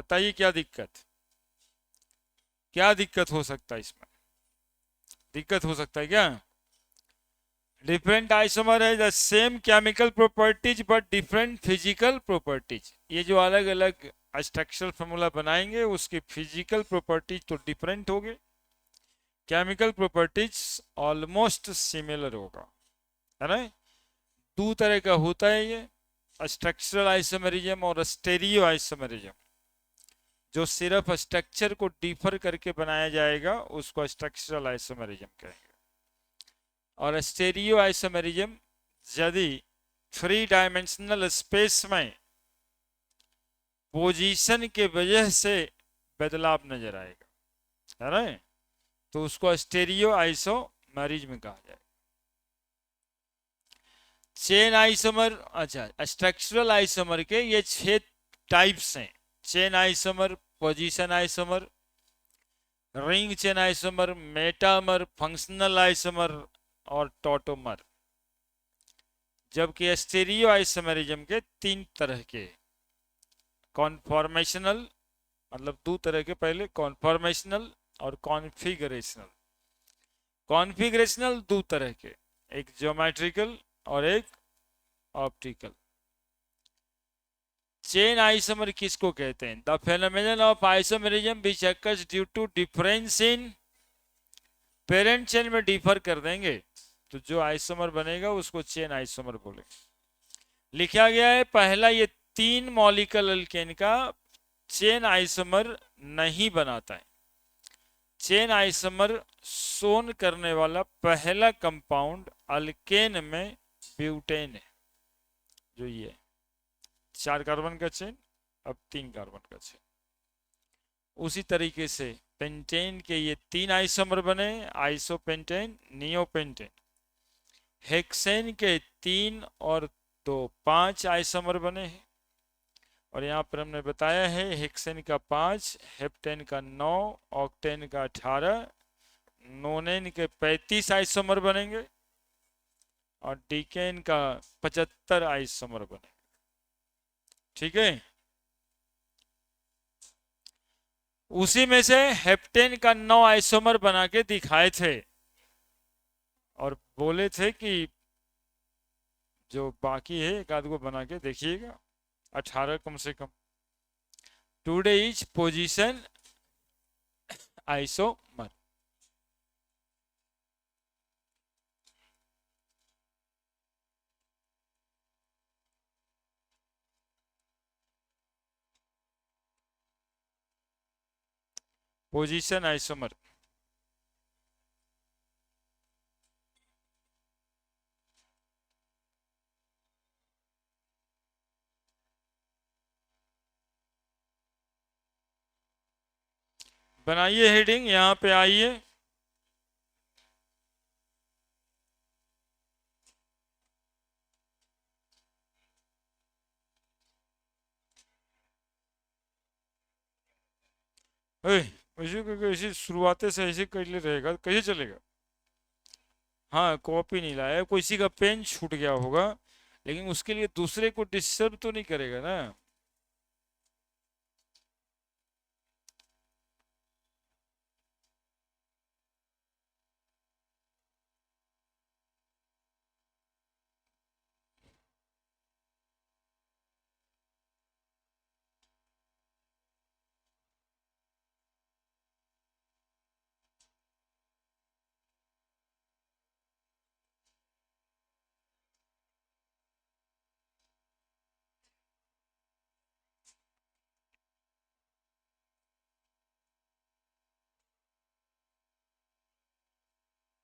बताइए क्या दिक्कत, क्या दिक्कत हो सकता है इसमें, दिक्कत हो सकता है क्या? डिफरेंट आइसोमर है the same chemical properties but different physical properties. ये जो अलग अलग स्ट्रक्चरल फार्मूला बनाएंगे उसकी फिजिकल प्रॉपर्टीज तो डिफरेंट होगी, केमिकल प्रॉपर्टीज ऑलमोस्ट सिमिलर होगा, है ना। दो तरह का होता है ये, स्ट्रक्चरल आइसोमेरिज्म और स्टेरियो आइसोमेरिज्म। जो सिर्फ स्ट्रक्चर को डिफर करके बनाया जाएगा उसको स्ट्रक्चरल आइसोमेरिज्म कहेंगे। और स्टेरियो आइसोमेरिज्म यदि थ्री डायमेंशनल स्पेस में पोजीशन के वजह से बदलाव नजर आएगा, है ना, तो उसको स्टेरियो आइसोमेरिज्म कहा जाएगा। चेन आइसोमर, अच्छा स्ट्रक्चरल आइसोमर के ये 6 टाइप्स हैं। Chain isomer, position isomer, ring chain isomer, metamer, functional isomer और टॉटोमर। जबकि स्टेरियो आइसोमेरिज्म के 3 तरह के, कॉन्फॉर्मेशनल, मतलब 2 तरह के, पहले कॉन्फॉर्मेशनल और कॉन्फिगरेशनल। कॉन्फिगरेशनल 2 तरह के, एक ज्योमेट्रिकल और एक ऑप्टिकल। चेन आइसोमर किसको कहते हैं? The phenomenon of isomerism which occurs due to difference in parent chain में डिफर कर देंगे तो जो आइसोमर बनेगा उसको चेन आइसोमर बोलेंगे। लिखा गया है पहला ये 3 मॉलिक्यूल अल्केन का चेन आइसोमर नहीं बनाता है। चेन आइसोमर शोन करने वाला पहला कंपाउंड अल्केन में ब्यूटेन है, जो ये 4 कार्बन का चेन, अब 3 कार्बन का चेन। उसी तरीके से पेंटेन के ये 3 आइसोमर बने, आइसोपेंटेन, नियोपेंटेन। हेक्सेन के 3 और 2 5 आइसोमर बने हैं। और यहाँ पर हमने बताया है हेक्सेन का 5, हेप्टेन का 9, ऑक्टेन का 18, नोनेन के 35 आइसोमर बनेंगे और डीकेन का 75 आइसोमर बनेंगे। ठीक है, उसी में से हेप्टेन का 9 आइसोमर बना के दिखाए थे और बोले थे कि जो बाकी है एक आध को बना के देखिएगा, 18 कम से कम। Today is position isomer. Position isomer. बनाइए हेडिंग, यहां पे आइए। ऐसे शुरुआते से ऐसे कर ले रहेगा कैसे चलेगा? हाँ, कॉपी नहीं लाया, किसी का पेन छूट गया होगा, लेकिन उसके लिए दूसरे को डिस्टर्ब तो नहीं करेगा ना।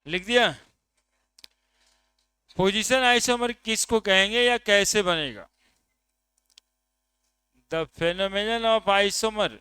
लिख दिया। पोजीशन आइसोमर किसको कहेंगे या कैसे बनेगा? The phenomenon of isomer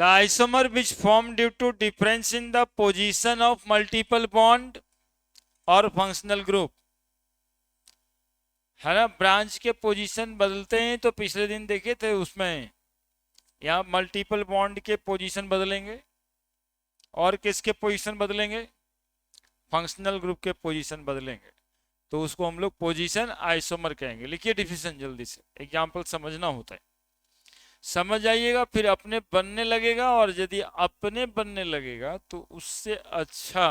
the isomer which form due to difference in the position of multiple bond और फंक्शनल ग्रुप, है ना। ब्रांच के पोजीशन बदलते हैं, तो पिछले दिन देखे थे उसमें, यहाँ मल्टीपल बॉन्ड के पोजीशन बदलेंगे और किसके पोजीशन बदलेंगे, फंक्शनल ग्रुप के पोजीशन बदलेंगे, तो उसको हम लोग पोजीशन आइसोमर कहेंगे। लिखिए डिफिनेशन जल्दी से, एग्जाम्पल समझना होता है, समझ आइएगा, फिर अपने बनने लगेगा, और यदि अपने बनने लगेगा तो उससे अच्छा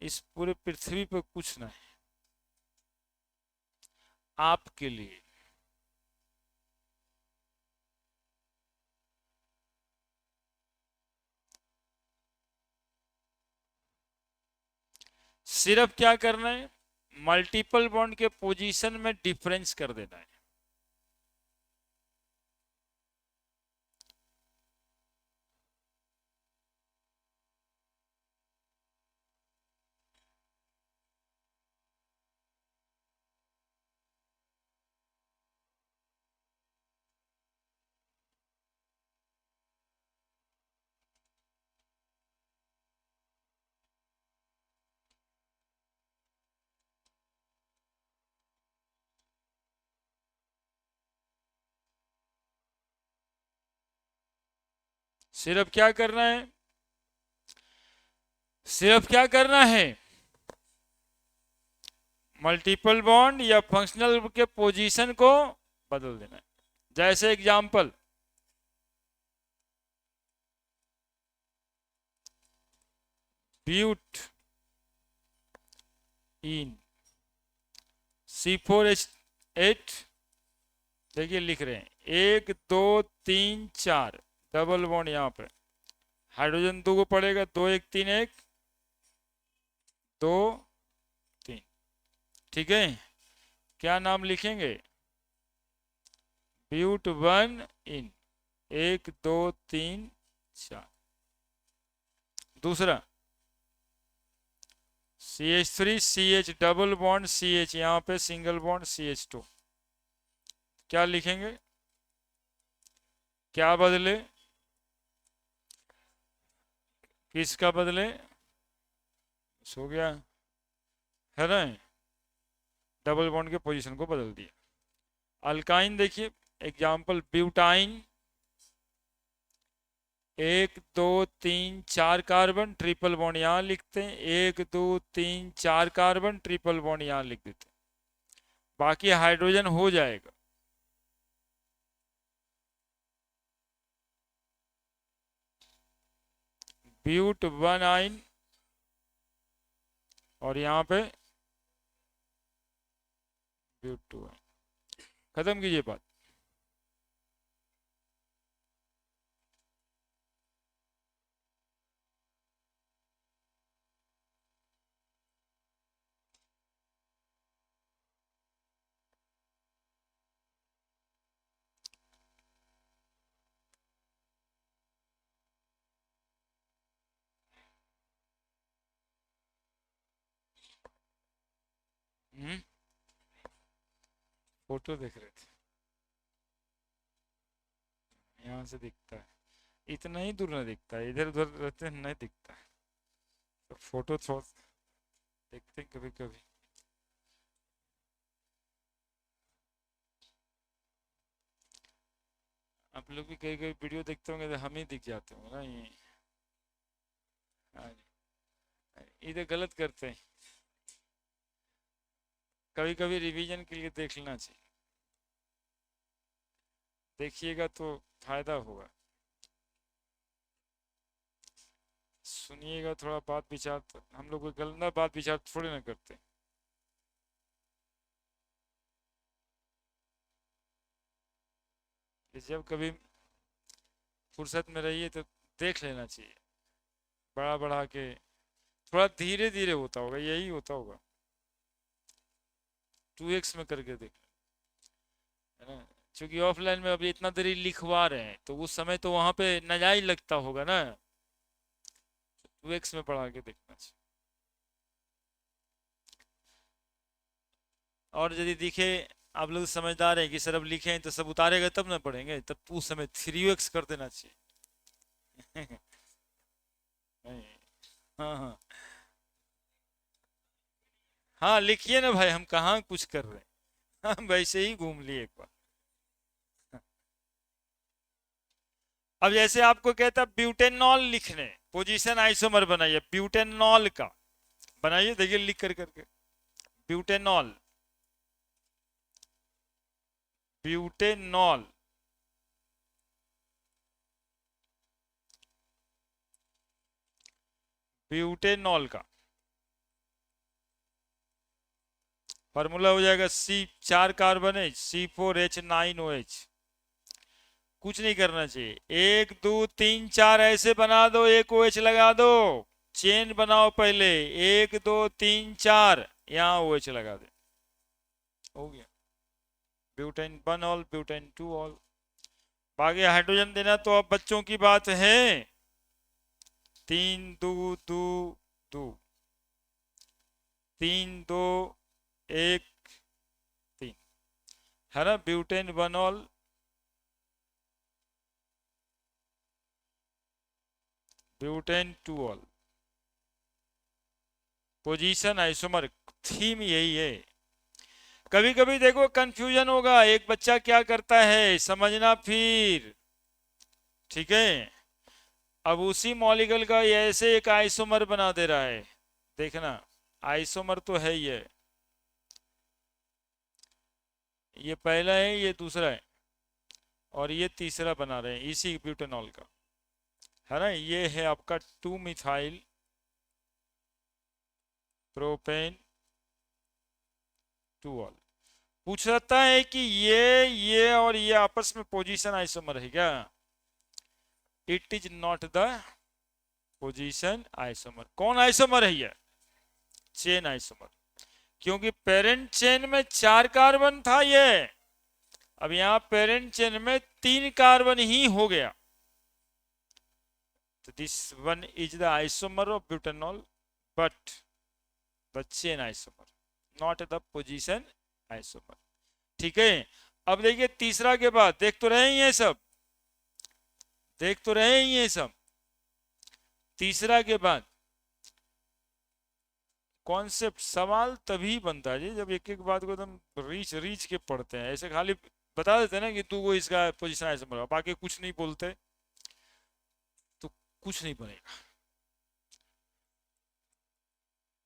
इस पूरे पृथ्वी पर कुछ नहीं आपके लिए। सिर्फ क्या करना है, मल्टीपल बॉन्ड के पोजीशन में डिफरेंस कर देना है। सिर्फ क्या करना है, सिर्फ क्या करना है, मल्टीपल बॉन्ड या फंक्शनल के पोजीशन को बदल देना है। जैसे एग्जांपल, ब्यूट इन C4H8, देखिए लिख रहे हैं 1 2 3 4, डबल बॉन्ड यहाँ पे, हाइड्रोजन 2 को पड़ेगा, 2 1 3 1 2 3, ठीक है। क्या नाम लिखेंगे, ब्यूट 1 इन 1 2 3 4। दूसरा CH3 CH double bond CH, यहाँ पे सिंगल बॉन्ड CH2, क्या लिखेंगे, क्या बदले, किसका बदले, हो गया, है ना, डबल बॉन्ड के पोजीशन को बदल दिया। अल्काइन देखिए example, butyne 1 2 3 4 carbon, triple bond यहाँ लिखते हैं, 1 2 3 4 कार्बन, ट्रिपल बॉन्ड यहाँ लिख देते हैं, बाकी हाइड्रोजन हो जाएगा। ब्यूट 1 आइन, और यहाँ पे ब्यूट 2 आइन, खत्म कीजिए बात। फोटो देख रहे थे, यहाँ से दिखता है, इतना ही दूर नहीं दिखता है, इधर उधर रहते हैं नहीं दिखता है, तो फोटो थोड़ा देखते हैं कभी कभी। आप लोग भी कई कई वीडियो देखते होंगे तो हम ही दिख जाते होंगे ना ये। हाँ जी, इधर गलत करते हैं, कभी कभी रिवीजन के लिए देख लेना चाहिए, देखिएगा तो फायदा होगा, सुनिएगा थोड़ा बात विचार, तो हम लोग कोई गलत बात विचार थोड़ी ना करते। जब कभी फुर्सत में रहिए तो देख लेना चाहिए, बड़ा बड़ा के, थोड़ा धीरे धीरे होता होगा, यही होता होगा, 2x में करके देख, है ना, क्योंकि ऑफलाइन में अभी इतना देरी लिखवा रहे हैं, तो उस समय तो वहां पे नाजायज लगता होगा ना, 2x में पढ़ा के देखना चाहिए। और यदि दिखे आप लोग समझदार हैं कि सर अब लिखे हैं तो सब उतारेगा तब ना पढ़ेंगे, तब उस समय 3x कर देना चाहिए, नहीं। हाँ हाँ हाँ, लिखिए ना भाई, हम कहाँ कुछ कर रहे हैं, हम वैसे ही घूम लिए एक बार। अब जैसे आपको कहता ब्यूटेनॉल लिखने, पोजीशन आइसोमर बनाइए ब्यूटेनॉल का, बनाइए देखिए लिख कर करके, ब्यूटेनॉल, ब्यूटेनॉल, ब्यूटेनॉल का फॉर्मूला हो जाएगा सी, 4 कार्बन है, C4H9OH। कुछ नहीं करना चाहिए, 1 2 3 4 ऐसे बना दो, एक OH लगा दो, चेन बनाओ पहले, 1 2 3 4, यहाँ OH लगा दे, हो गया ब्यूटेन 1 ऑल, ब्यूटेन 2 ऑल। बाकी हाइड्रोजन देना तो अब बच्चों की बात है, 3 2 2 2, 3 2 1 3, है ना, butane 1 all, butane 2 all, position isomer, theme यही है। कभी कभी देखो कंफ्यूजन होगा, एक बच्चा क्या करता है समझना फिर, ठीक है। अब उसी मॉलिक्यूल का ये ऐसे एक आइसोमर बना दे रहा है, देखना, आइसोमर तो है ये पहला है, ये दूसरा है, और ये तीसरा बना रहे हैं इसी ब्यूटेनॉल का, है ना। ये है आपका 2 मिथाइल प्रोपेन 2 ऑल। पूछ सकता है कि ये और ये आपस में पोजीशन आइसोमर है क्या? It is not the position isomer. कौन आइसोमर है ये? चेन आइसोमर, क्योंकि पेरेंट चेन में 4 कार्बन था ये, अब यहां पेरेंट चेन में 3 कार्बन ही हो गया, तो this one is the isomer of butanol, but the chain isomer, not the position isomer, ठीक है। अब देखिए तीसरा के बाद, देख तो रहे हैं ये सब, देख तो रहे हैं ये सब, तीसरा के बाद कॉन्सेप्ट, सवाल तभी बनता है जी जब एक एक बात को एकदम रीच रीच के पढ़ते हैं, ऐसे खाली बता देते हैं ना कि तू वो इसका पोजीशन ऐसे बना, बाकी कुछ नहीं बोलते तो कुछ नहीं बनेगा।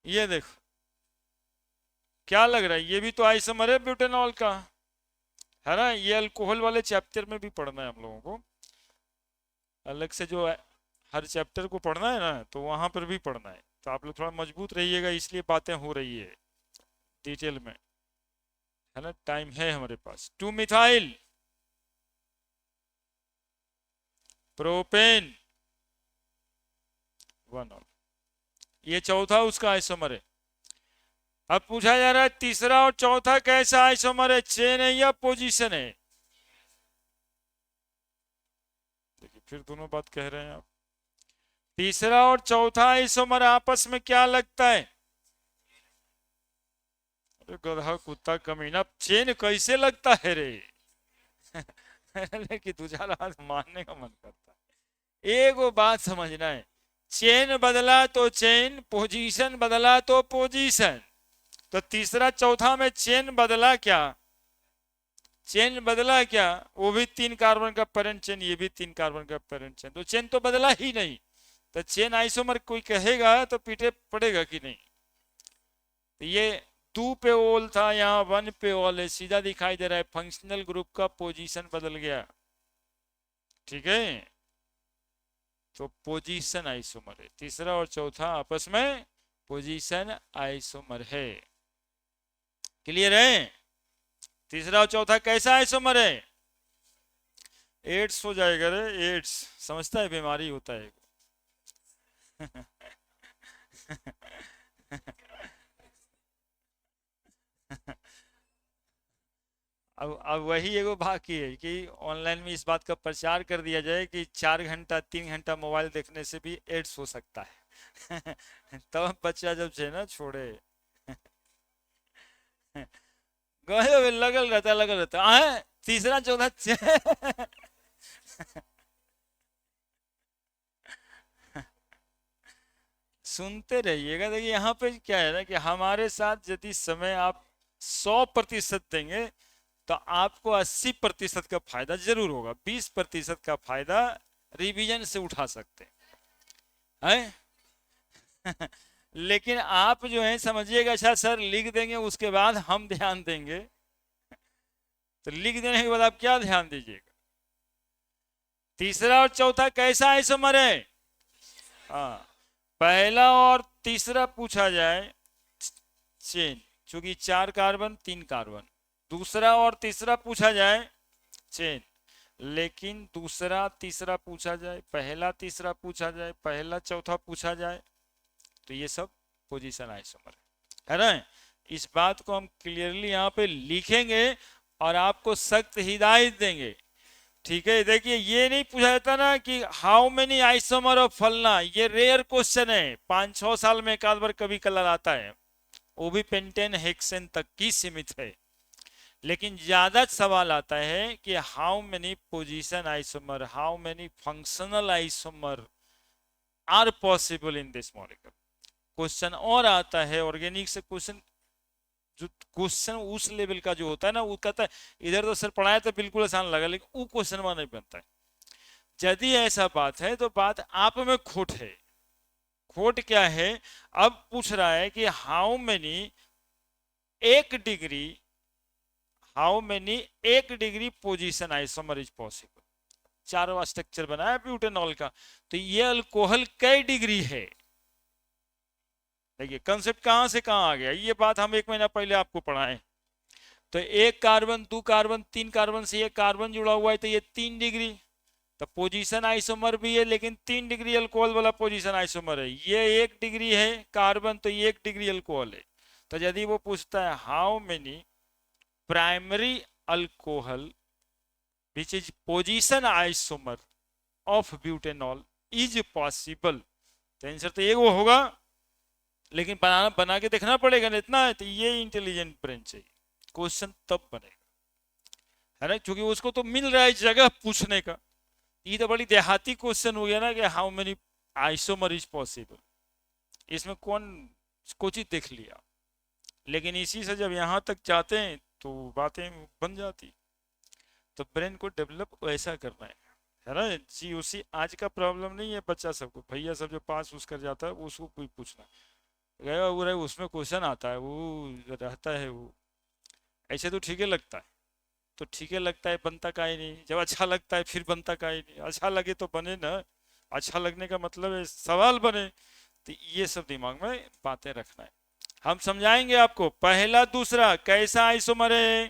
ये देखो क्या लग रहा है, ये भी तो आइसोमर है ब्यूटेनॉल का, है ना। ये अल्कोहल वाले चैप्टर में भी पढ़ना है हम लोगों को, अलग से जो हर चैप्टर को पढ़ना है ना, तो वहां पर भी पढ़ना है, तो आप लोग थोड़ा मजबूत रहिएगा, इसलिए बातें हो रही है डिटेल में, है ना, टाइम है हमारे पास। 2 मिथाइल प्रोपेन 1 ऑल, ये चौथा उसका आइसोमर है। अब पूछा जा रहा है तीसरा और चौथा कैसा आइसोमर है, चेन है या पोजीशन है? देखिए फिर दोनों बात कह रहे हैं आप, तीसरा और चौथा आइसोमर आपस में क्या लगता है? अरे गधा कुत्ता कमीना, चेन कैसे लगता है रे? लेकिन तुझा बात मानने का मन करता है, एक वो बात समझना है, चेन बदला तो चेन, पोजीशन बदला तो पोजीशन, तो तीसरा चौथा में चेन बदला क्या? चेन बदला क्या? वो भी 3 कार्बन का पेरेंट चेन, ये भी 3 कार्बन का पेरेंट चेन, तो चेन तो बदला ही नहीं, तो चेन आइसोमर कोई कहेगा तो पीछे पड़ेगा कि नहीं। तो ये 2 पे ओल था, यहाँ 1 पे ओल है, सीधा दिखाई दे रहा है फंक्शनल ग्रुप का पोजीशन बदल गया, ठीक है। तो पोजीशन आइसोमर है, तीसरा और चौथा आपस में पोजीशन आइसोमर है, क्लियर है। तीसरा और चौथा कैसा आइसोमर है? एड्स हो जाएगा रे, एड्स समझता है, बीमारी होता है। अब वही एगो बाकी है कि ऑनलाइन में इस बात का प्रचार कर दिया जाए कि 4 घंटा 3 घंटा मोबाइल देखने से भी एड्स हो सकता है। तब बच्चा जब से ना छोड़े, गए लगल रहता है, तीसरा चौथा सुनते रहिएगा। देखिए यहाँ पे क्या है ना कि हमारे साथ यदि समय आप 100% देंगे तो आपको 80% का फायदा जरूर होगा, 20% का फायदा रिवीजन से उठा सकते हैं। लेकिन आप जो है समझिएगा, अच्छा सर लिख देंगे उसके बाद हम ध्यान देंगे, तो लिख देने के बाद आप क्या ध्यान दीजिएगा। तीसरा और चौथा कैसा आइसोमर है? हाँ, पहला और तीसरा पूछा जाए चेन, चूंकि 4 कार्बन 3 कार्बन। दूसरा और तीसरा पूछा जाए चेन, लेकिन दूसरा तीसरा पूछा जाए, पहला तीसरा पूछा जाए, पहला चौथा पूछा जाए, तो ये सब पोजीशन आइसोमर है ना। इस बात को हम क्लियरली यहाँ पे लिखेंगे और आपको सख्त हिदायत देंगे, ठीक है। देखिए ये नहीं पूछा जाता ना कि हाउ मेनी आइसोमर ऑफ फलना, ये रेयर क्वेश्चन है, 5-6 साल में एक आध बार कभी कलर आता है, वो भी पेंटेन हेक्सेन तक की सीमित है। लेकिन ज्यादा सवाल आता है कि how many position isomer, how many functional isomer are possible in this molecule. Question और आता है ऑर्गेनिक से क्वेश्चन, जो क्वेश्चन उस लेवल का जो होता है ना, वो कहता है इधर तो सर पढ़ाया तो बिल्कुल आसान लगा, लेकिन वो क्वेश्चन वहां नहीं बनता है। यदि ऐसा बात है तो बात आप में खोट है। खोट क्या है? अब पूछ रहा है कि how many 1 degree, how many 1 degree position isomer is possible. चारों स्ट्रक्चर बनाया ब्यूटेनॉल का, तो ये अल्कोहल कई डिग्री है? देखिए कंसेप्ट कहां से कहां आ गया, ये बात हम 1 महीना पहले आपको पढ़ाएं। तो 1 कार्बन 2 कार्बन 3 कार्बन से ये कार्बन जुड़ा हुआ है, तो ये 3 डिग्री, तो पोजीशन आइसोमर भी है, लेकिन 3 डिग्री अल्कोहल वाला पोजीशन आइसोमर है। ये 1 डिग्री है कार्बन, तो ये 1 डिग्री अल्कोहल है। तो यदि वो पूछता है how many primary alcohol which is position isomer of butanol is possible, तो आंसर तो ये वो होगा। लेकिन बना के देखना पड़ेगा ना, इतना है तो ये इंटेलिजेंट ब्रेन चाहिए, क्वेश्चन तब बनेगा, है ना, क्योंकि उसको तो मिल रहा है जगह पूछने का। ये तो बड़ी देहाती क्वेश्चन हो गया ना कि how many isomer is possible, इसमें कौन कोची देख लिया। लेकिन इसी से जब यहाँ तक जाते हैं तो बातें बन जाती। तो ब्रेन को डेवलप वैसा करना है ना जी। उसी आज का प्रॉब्लम नहीं है बच्चा सबको, भैया सब जो पास उस कर जाता है उसको कोई पूछना गया वो रहे, उसमें क्वेश्चन आता है, वो रहता है वो ऐसे, तो ठीक है लगता है, तो ठीक है लगता है, बनता का ही नहीं। जब अच्छा लगता है फिर बनता का ही नहीं, अच्छा लगे तो बने ना, अच्छा लगने का मतलब है सवाल बने। तो ये सब दिमाग में बातें रखना है, हम समझाएंगे आपको। पहला दूसरा कैसा आइसोमर है?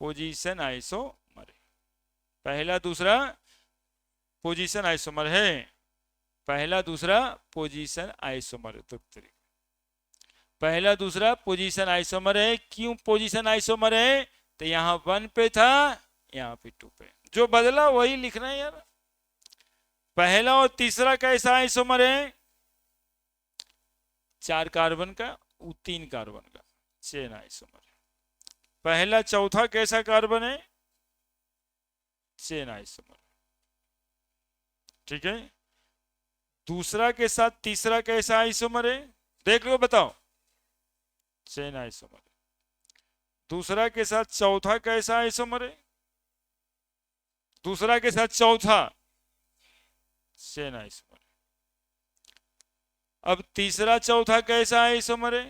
Position isomer. पहला दूसरा पोजीशन आइसोमर है, पहला दूसरा पोजीशन आइसोमर। तो पहला दूसरा पोजीशन आइसोमर है। क्यों पोजीशन आइसोमर है? तो यहाँ 1 पे था, यहाँ पे 2 पे, जो बदला वही लिखना है यार। पहला और तीसरा कैसा आइसोमर है? 4 कार्बन का 3 कार्बन का चेन आइसोमर। पहला चौथा कैसा कार्बन है? चेन आइसोमर, ठीक है। दूसरा के साथ तीसरा कैसा आइसोमर है? देख लो बताओ, चेन आइसोमर। दूसरा के साथ चौथा कैसा आइसोमर है? दूसरा के साथ चौथा चेन आइसोमर। अब तीसरा चौथा कैसा आइसोमर है?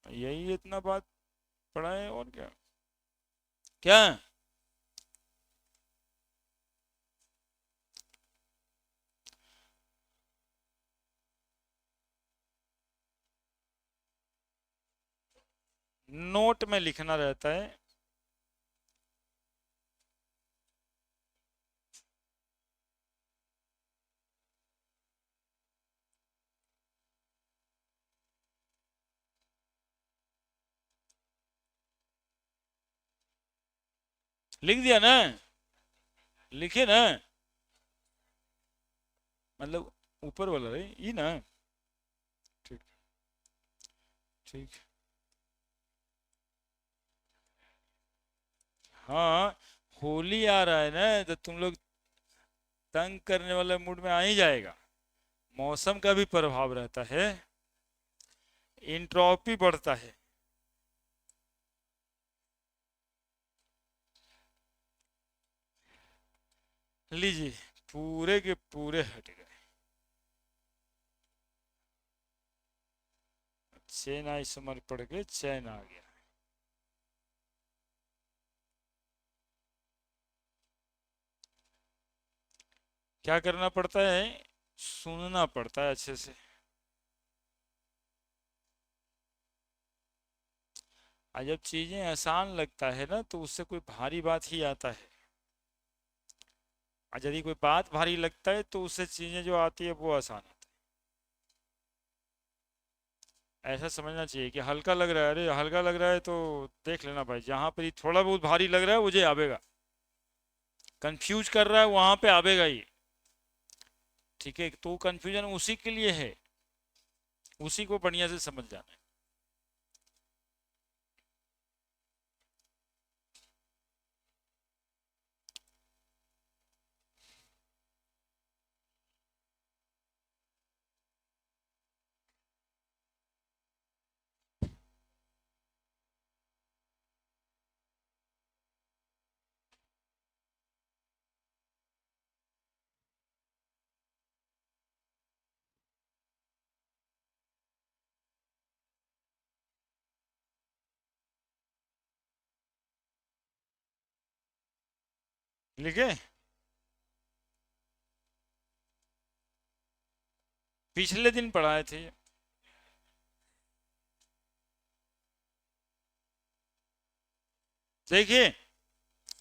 यही इतना बात पढ़ा है, और क्या क्या नोट में लिखना रहता है। लिख दिया ना, लिखे ना, मतलब ऊपर वाला रे ये ना, ठीक ठीक। हाँ होली आ रहा है ना, तो तुम लोग तंग करने वाले मूड में आ ही जाएगा। मौसम का भी प्रभाव रहता है, इंट्रोपी बढ़ता है। लीजिए, पूरे के पूरे हट गए। चेन आइसोमर पड़ के चैन आ गया। क्या करना पड़ता है, सुनना पड़ता है अच्छे से। और जब चीजें आसान लगता है ना तो उससे कोई भारी बात ही आता है, और यदि कोई बात भारी लगता है तो उससे चीजें जो आती है वो आसान आती है। ऐसा समझना चाहिए कि हल्का लग रहा है, अरे हल्का लग रहा है तो देख लेना भाई, जहां पर ये थोड़ा बहुत भारी लग रहा है मुझे आवेगा, कंफ्यूज कर रहा है वहां पे आवेगा ये। ठीक है, तो कंफ्यूजन उसी के लिए है, उसी को बढ़िया से समझ जाना है। लिखे, पिछले दिन पढ़ाए थे। देखिए,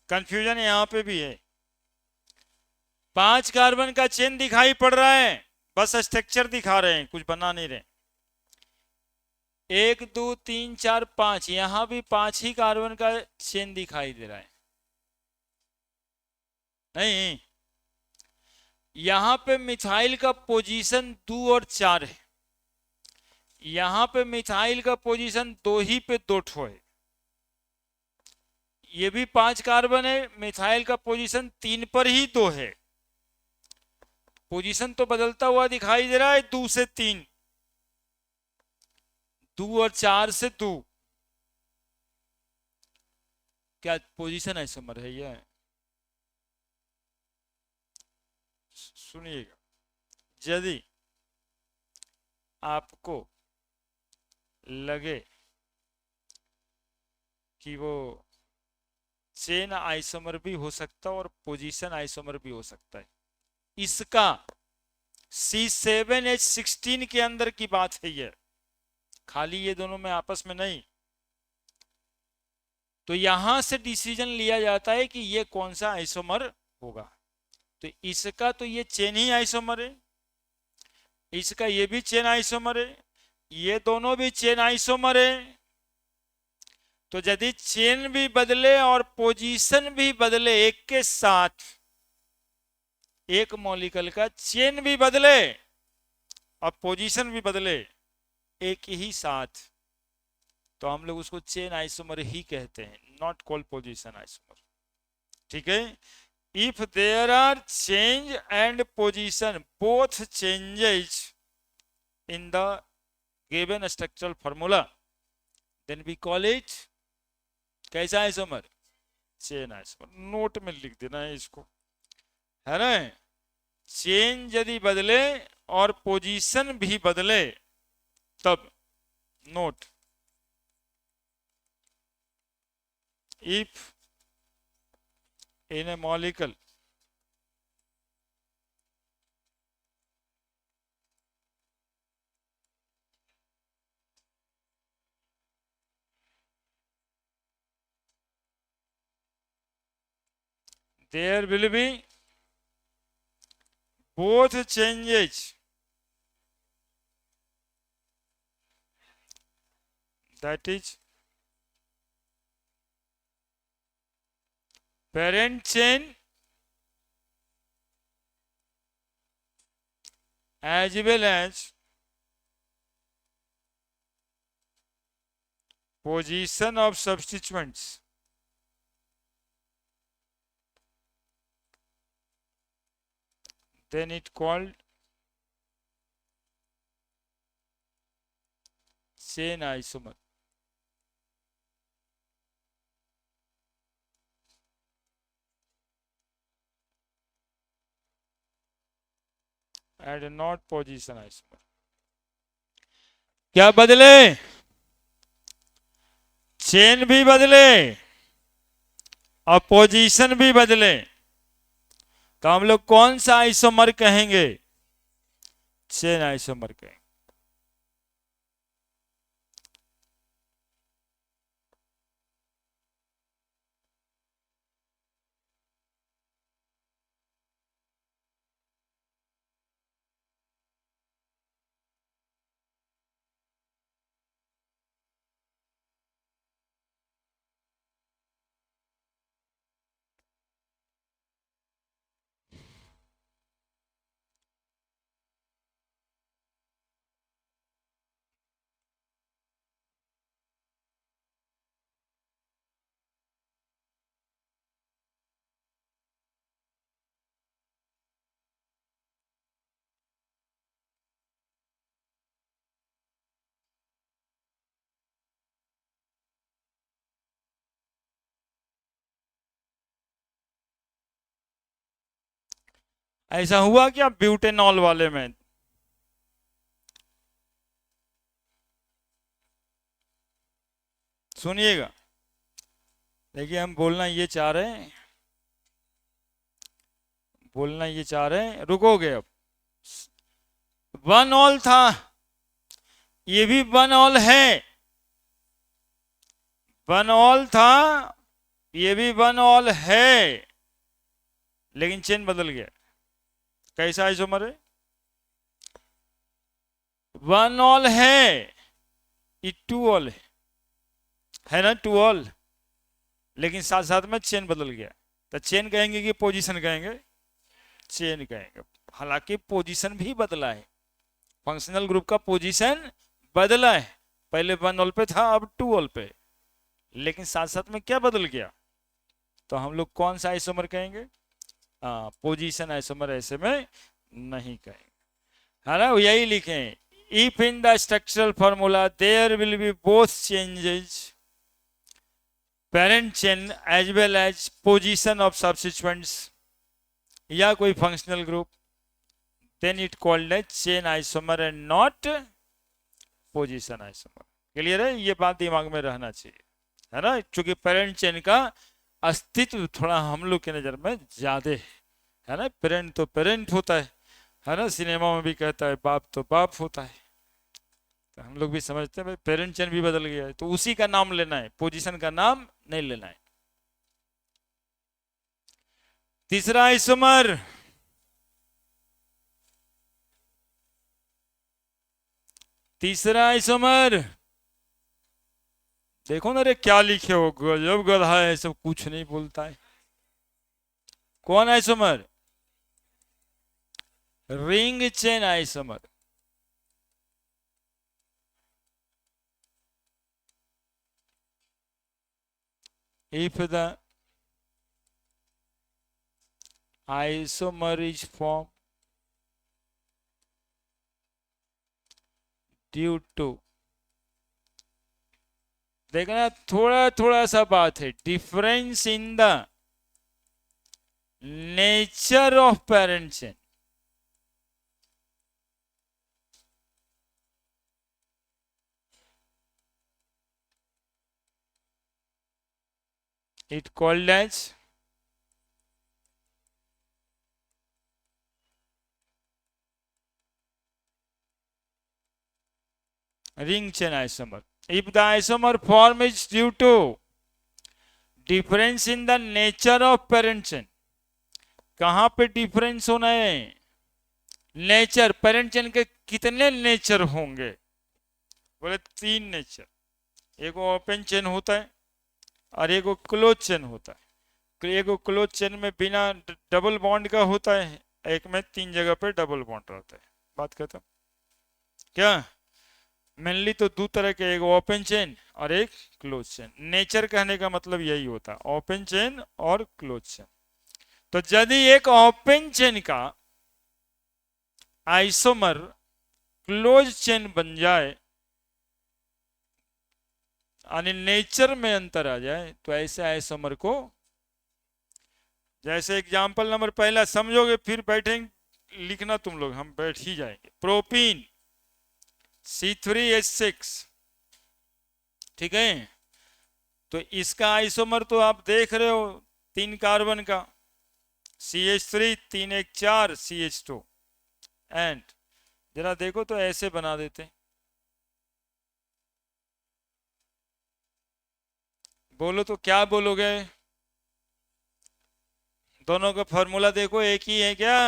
कंफ्यूजन यहाँ पे भी है। 5 कार्बन का चेन दिखाई पड़ रहा है, बस स्ट्रक्चर दिखा रहे हैं, कुछ बना नहीं रहे। 1 2 3 4 5, यहां भी 5 ही कार्बन का चेन दिखाई दे रहा है। नहीं, यहां पे मिथाइल का पोजीशन 2 और 4 है, यहां पे मिथाइल का पोजीशन 2 ही पे 2 ठो है। ये भी 5 कार्बन है, मिथाइल का पोजीशन 3 पर ही 2 है। पोजीशन तो बदलता हुआ दिखाई दे रहा है, 2 से 3, 2 और 4 से 2। क्या पोजीशन आइसोमर है ये? सुनिएगा, यदि आपको लगे कि वो चेन आइसोमर भी हो सकता है और पोजीशन आइसोमर भी हो सकता है, इसका C7H16 के अंदर की बात है ये, खाली ये दोनों में आपस में नहीं। तो यहां से डिसीजन लिया जाता है कि ये कौन सा आइसोमर होगा। तो इसका तो ये चेन ही आइसोमर है, इसका ये भी चेन आइसोमर है, ये दोनों भी चेन आइसोमर है। तो यदि चेन भी बदले और पोजीशन भी बदले एक के साथ, एक मॉलिक्यूल का चेन भी बदले और पोजीशन भी बदले एक ही साथ, तो हम लोग उसको चेन आइसोमर ही कहते हैं, नॉट कॉल्ड पोजीशन आइसोमर। ठीक है, if there are change and position both changes in the given structural formula, then we call it कैसा आइसोमर, चेन आइसोमर। नोट में लिख देना है इसको, है ना। चेन यदि बदले और पोजीशन भी बदले तब, note, if in a molecule there will be both changes, that is parent chain as well as position of substituents. then it called chain isomer. And not position isomer. क्या बदले? Chain भी बदले और position भी बदले, तो हम लोग कौन सा आइसोमर कहेंगे? चेन आइसोमर कहेंगे। ऐसा हुआ क्या ब्यूटेनॉल वाले में? सुनिएगा, देखिए हम बोलना ये चाह रहे हैं, रुकोगे अब? वन ऑल था, ये भी वन ऑल है, वन ऑल था, ये भी वन ऑल है, लेकिन चेन बदल गया। कैसा आइसोमर है? वन ऑल है, ये टू ऑल है ना, टू ऑल, लेकिन साथ साथ में चेन बदल गया। तो चेन कहेंगे कि पोजीशन कहेंगे? चेन कहेंगे। हालांकि पोजीशन भी बदला है, फंक्शनल ग्रुप का पोजीशन बदला है, पहले वन ऑल पे था, अब टू ऑल पे, लेकिन साथ साथ में क्या बदल गया? तो हम लोग कौन सा आइसोमर कहेंगे? पोजीशन आइसोमर ऐसे में नहीं कहेंगे, है ना, यही लिखें। If in the structural formula there will be both changes, parent chain as well as position of substituents या कोई functional group, then it called as chain isomer and not position isomer. Clear है? ये बात दिमाग में रहना चाहिए, है ना, क्योंकि पेरेंट चेन का अस्तित्व थोड़ा हम लोग के नजर में ज्यादा है ना। पेरेंट तो पेरेंट होता है ना, सिनेमा में भी कहता है बाप तो बाप होता है, तो हम लोग भी समझते हैं भाई पेरेंट चेन भी बदल गया है, तो उसी का नाम लेना है, पोजीशन का नाम नहीं लेना है। तीसरा आइसोमर, तीसरा आइसोमर, देखो ना रे क्या लिखे हो, गजब गधा है, सब कुछ नहीं बोलता है। कौन isomer? Ring chain isomer. If the isomer is formed due to, देखना थोड़ा थोड़ा सा बात है, difference in the nature of parent chain, it called as ring chain isomer. If the isomer form is due to difference in the nature of parent chain, कहां पे difference होना है? नेचर, पेरेंट चेन के कितने nature होंगे? बोले तीन nature, एक ओपन चेन होता है और एक क्लोज चेन होता है। एक क्लोज चेन में बिना डबल बॉन्ड का होता है, एक में तीन जगह पे डबल बॉन्ड रहता है। बात खत्म। क्या मेनली तो दो तरह के, एक ओपन चेन और एक क्लोज चेन। नेचर कहने का मतलब यही होता है, ओपन चेन और क्लोज चेन। तो यदि एक ओपन चेन का आइसोमर क्लोज चेन बन जाए यानी नेचर में अंतर आ जाए तो ऐसे आइसोमर को, जैसे एग्जाम्पल नंबर पहला समझोगे फिर बैठेंगे लिखना तुम लोग, हम बैठ ही जाएंगे। प्रोपीन C3H6, ठीक है। तो इसका आइसोमर तो आप देख रहे हो 3 कार्बन का, CH3 3 1 4 CH2, एंड जरा देखो तो ऐसे बना देते, बोलो तो क्या बोलोगे? दोनों का फॉर्मूला देखो एक ही है क्या?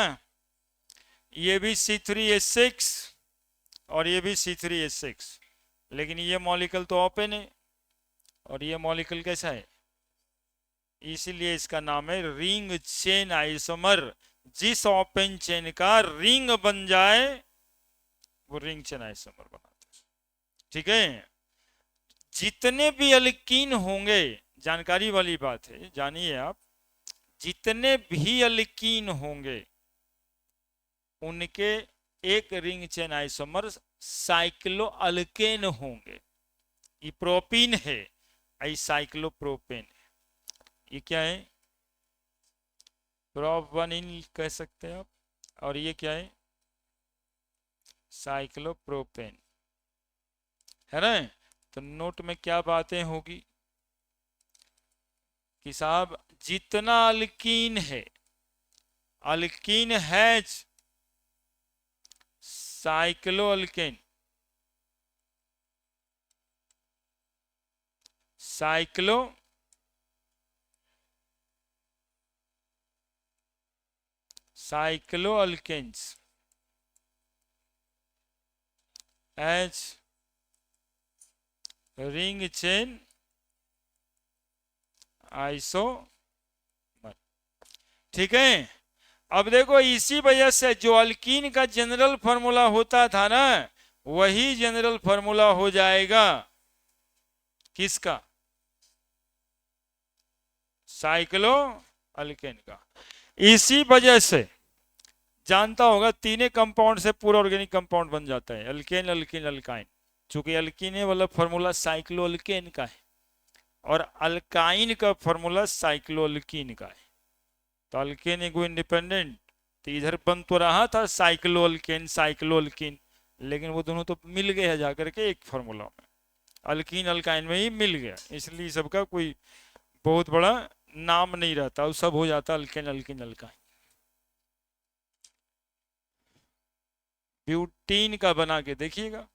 ये भी C3H6 और ये भी C3H6, लेकिन ये मॉलिक्यूल तो ओपन है और ये मॉलिक्यूल कैसा है, इसीलिए इसका नाम है रिंग चेन आइसोमर। जिस ओपन चेन का रिंग बन जाए वो रिंग चेन आइसोमर बनाता है, ठीक है। जितने भी अल्कीन होंगे, जानकारी वाली बात है, जानिए आप, जितने भी अल्कीन होंगे उनके एक ring chain isomer cyclo alkane होंगे। ये प्रोपीन है, आई साइक्लोप्रोपेन, ये क्या है, प्रोपनिन कह सकते हैं आप, और ये क्या है, साइक्लोप्रोपेन, है ना। तो नोट में क्या बातें होगी कि साहब जितना अल्कीन है, alkene has cyclo alkane, cyclo cyclo alkanes as ring chain isomer, ठीक है। अब देखो इसी वजह से जो अल्कीन का जनरल फार्मूला होता था ना, वही जनरल फार्मूला हो जाएगा किसका, साइक्लो अल्केन का। इसी वजह से जानता होगा तीनों कंपाउंड से पूरा ऑर्गेनिक कंपाउंड बन जाता है, अल्केन अल्किन अल्काइन। चूंकि अल्कीन वाला फॉर्मूला साइक्लो अल्केन का है और अल्काइन का फॉर्मूला साइक्लो अल्कीन का है, तो अल्केन एगो इंडिपेंडेंट, तो इधर बन तो रहा था साइक्लो अल्केन साइक्लो अल्कीन, लेकिन वो दोनों तो मिल गए हैं जाकर के एक फॉर्मूला में, अल्कीन अल्काइन में ही मिल गया, इसलिए सबका कोई बहुत बड़ा नाम नहीं रहता, वो सब हो जाता अल्केन अल्किन अल्काइन। ब्यूटीन का बना के देखिएगा,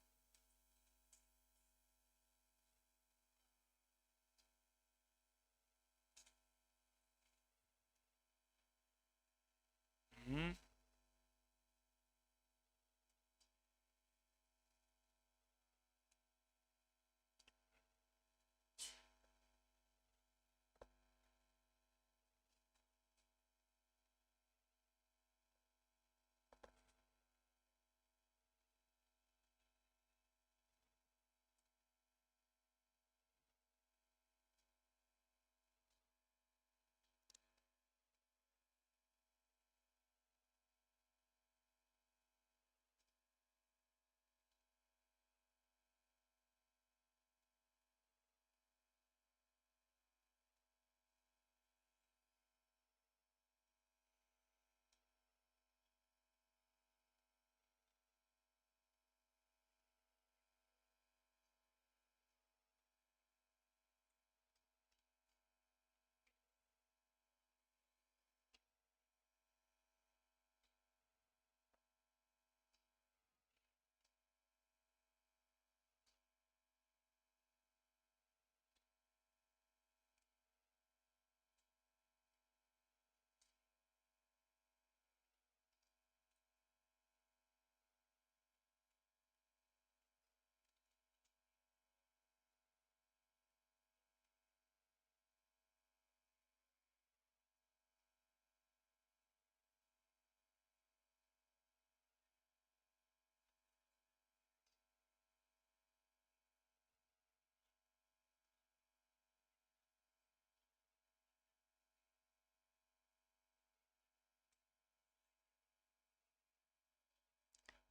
हम्म,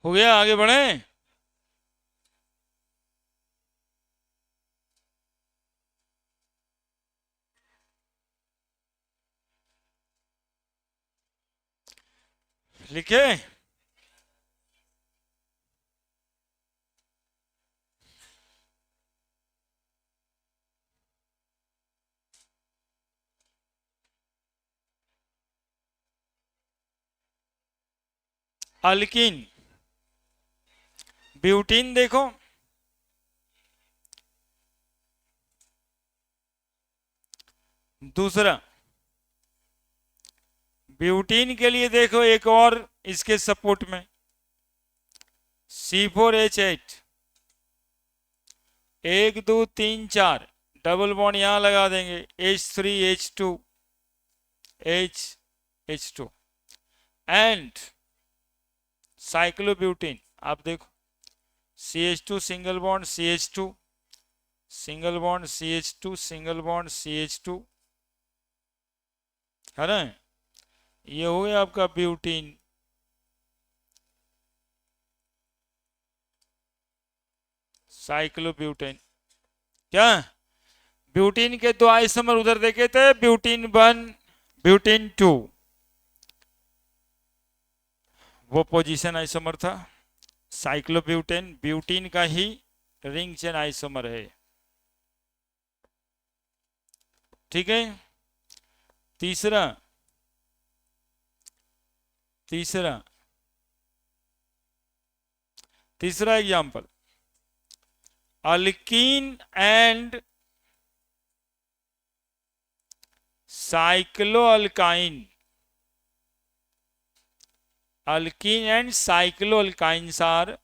हो गया, आगे बढ़े। लिखे। अल्किन, ब्यूटीन देखो, दूसरा ब्यूटीन के लिए देखो एक और इसके सपोर्ट में C4H8, 1 2 3 4 डबल बॉन्ड यहां लगा देंगे, H3H2 H2 एंड साइक्लोब्यूटीन। आप देखो CH2 single bond CH2, single bond CH2, single bond CH2, है ना। ये हो गया आपका ब्यूटीन। साइक्लोब्यूटेन, क्या ब्यूटीन के दो आइसोमर उधर देखे थे, ब्यूटीन 1 ब्यूटीन 2, वो पोजीशन आइसोमर था। साइक्लोब्यूटेन ब्यूटीन का ही रिंग चेन आइसोमर है, ठीक है। तीसरा तीसरा तीसरा example, alkene and cycloalkyne, alkene and cycloalkynes are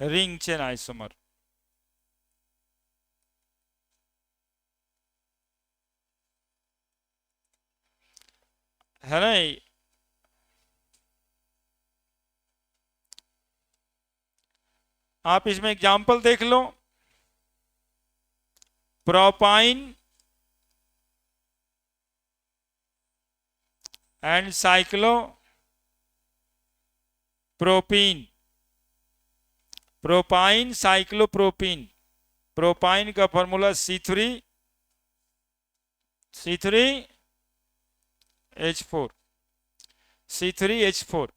ring chain isomer, है ना। आप इसमें एग्जांपल देख लो, propyne and cyclopropene, propyne cyclopropene, propyne का formula C3H4, C3H4,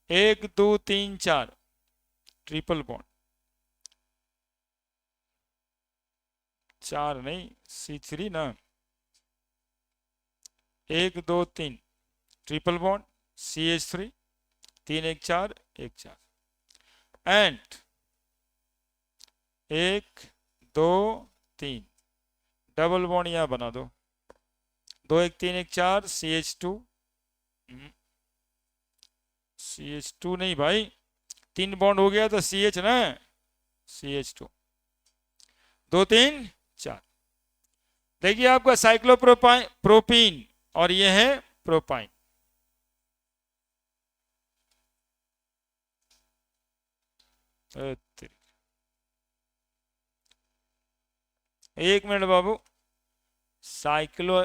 1 2 3 4 triple bond, 4 नहीं C3 ना, 1 2 3 triple bond CH3, 3 1 4 1 4 and 1 2 3 double bond यहां बना दो, 2 1 3 1 4 CH2, CH2 नहीं भाई, 3 बॉन्ड हो गया तो CH ना, CH2, 2 3 4। देखिए आपका साइक्लोप्रोपाइन प्रोपीन और ये है प्रोपाइन। एक मिनट बाबू, साइक्लो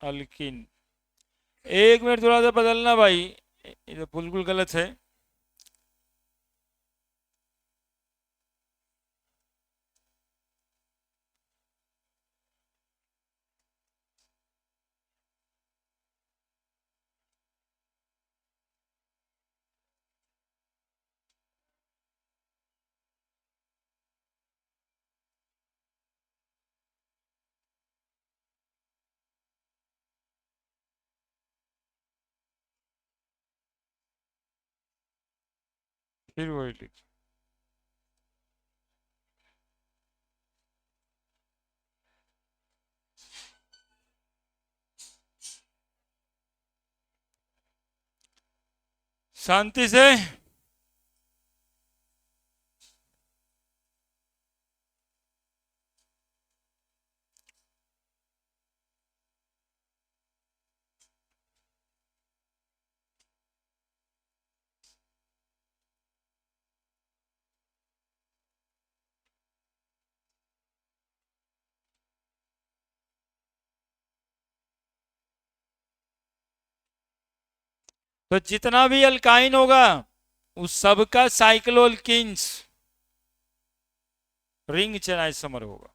अल्किन, एक मिनट थोड़ा सा बदलना भाई, ये तो बिल्कुल गलत है। फिर वही लिख, शांति से। तो जितना भी अल्काइन होगा उस सबका साइक्लोअल्कीन्स रिंग चेन आइसोमर होगा।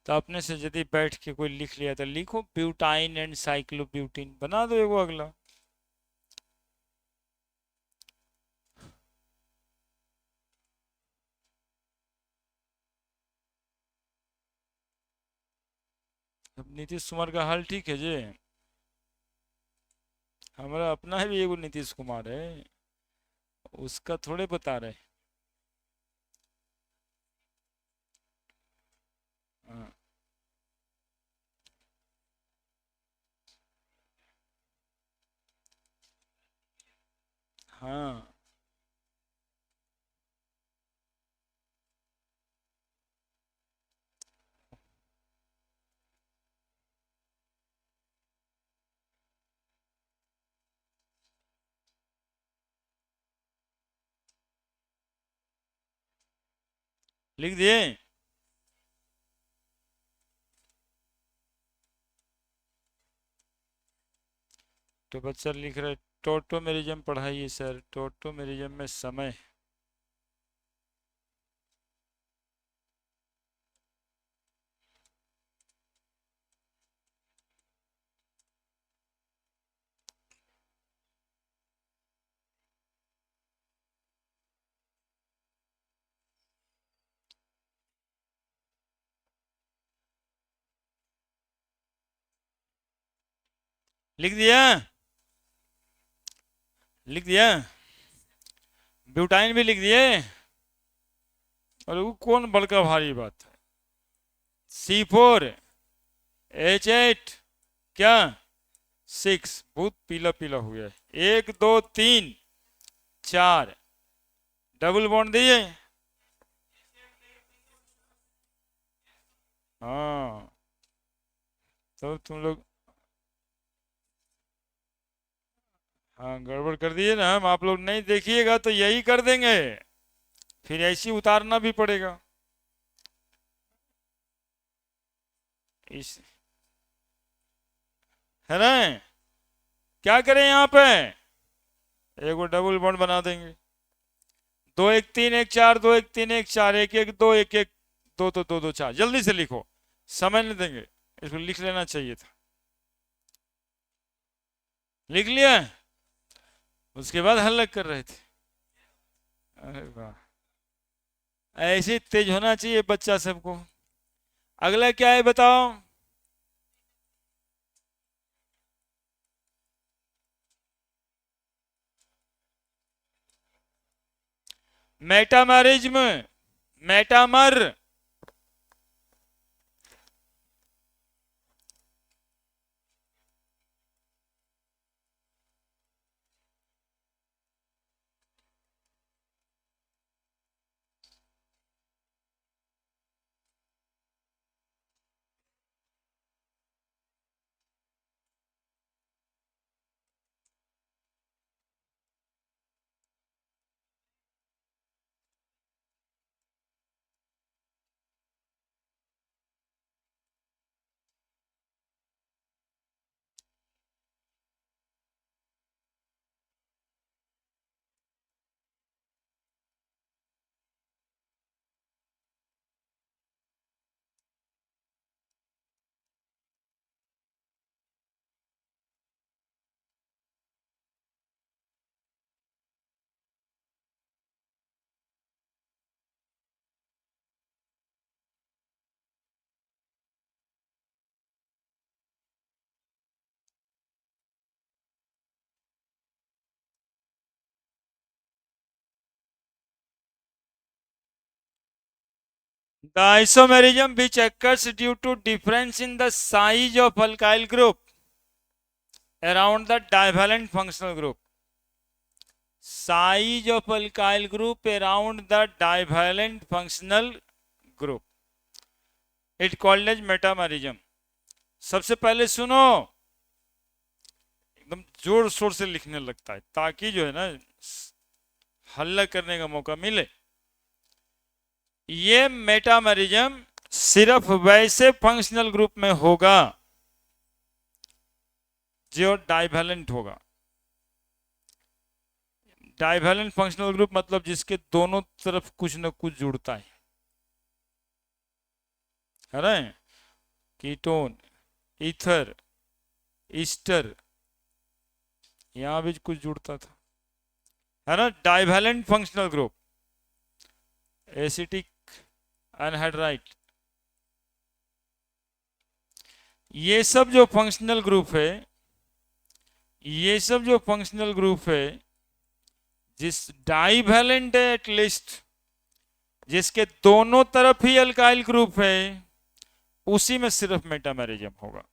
तो अपने से यदि बैठ के कोई लिख लिया तो लिखो ब्यूटाइन एंड साइक्लोब्यूटीन, बना दो एगो अगला। अब नीतीश कुमार का हाल ठीक है जी? हमारा अपना भी एगो नीतीश कुमार है, उसका थोड़े बता रहे। हाँ, हाँ, लिख दिए। तो बच्चा लिख रहा है टोटोमेरिज्म पढ़ाइए सर, टोटोमेरिज्म में समय। लिख दिया, लिख दिया। ब्यूटाइन भी लिख दिए। और वो कौन बड़का भारी बात है। C4H8 क्या 6, बहुत पीला पीला हो गया है। 1 2 3 4 डबल बॉन्ड दिए। हाँ, तो तुम लोग हाँ गड़बड़ कर दिए ना, हम आप लोग नहीं देखिएगा तो यही कर देंगे, फिर ऐसी उतारना भी पड़ेगा। इस है ना, क्या करें यहाँ पे, एगो डबल बॉन्ड बना देंगे। 2 1 3 1 4 2 1 3 1 4 1 1 2 1 1 2 तो 2 2 4, जल्दी से लिखो, समय नहीं देंगे, इसको लिख लेना चाहिए था। लिख लिया, उसके बाद हल्ला कर रहे थे। अरे वाह, ऐसे तेज होना चाहिए बच्चा सबको। अगला क्या है बताओ। Metamerism, metamer, the isomerism which occurs due to difference in the size of alkyl group around the divalent functional group, size of alkyl group around the divalent functional group, it called as metamerism। सबसे पहले सुनो, एकदम जोर शोर से लिखने लगता है ताकि जो है ना हल्ला करने का मौका मिले। ये मेटामेरिज्म सिर्फ वैसे फंक्शनल ग्रुप में होगा जो डाइवेलेंट होगा। डाइवेलेंट फंक्शनल ग्रुप मतलब जिसके दोनों तरफ कुछ न कुछ जुड़ता है ना। कीटोन, ईथर, ईस्टर, यहां भी कुछ जुड़ता था, है ना। Divalent functional group, acetic anhydride, ये सब जो फंक्शनल ग्रुप है, ये सब जो फंक्शनल ग्रुप है जिस डाइवेलेंट है एटलीस्ट, जिसके दोनों तरफ ही अल्काइल ग्रुप है, उसी में सिर्फ मेटामेरिज्म होगा।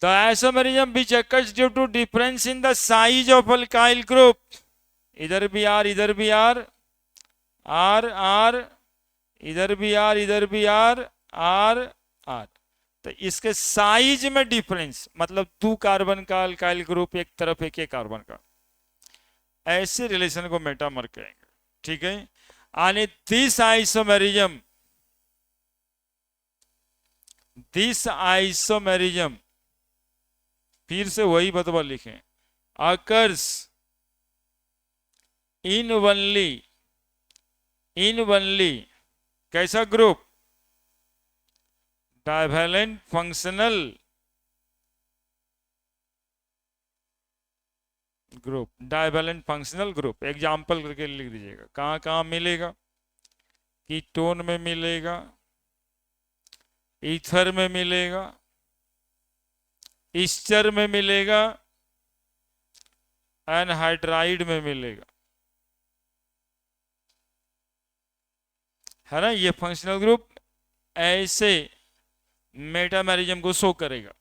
The isomerism which occurs due to difference in the size of alkyl group, इधर भी R, इधर भी R, R R, इधर भी R, इधर भी R, R R। तो इसके साइज में डिफरेंस मतलब 2 कार्बन का अल्काइल ग्रुप एक तरफ, एक कार्बन का, ऐसे रिलेशन को मेटामर कहेंगे, ठीक है। आणि दिस आइसोमेरिज्म, फिर से वही बतवा लिखें, occurs in only कैसा group, divalent functional group, divalent functional group. Example करके लिख दीजिएगा कहां कहां मिलेगा। कीटोन में मिलेगा, ईथर में मिलेगा, ईस्टर में मिलेगा, एनहाइड्राइड में मिलेगा, है ना। ये फंक्शनल ग्रुप ऐसे मेटामेरिज्म को शो करेगा।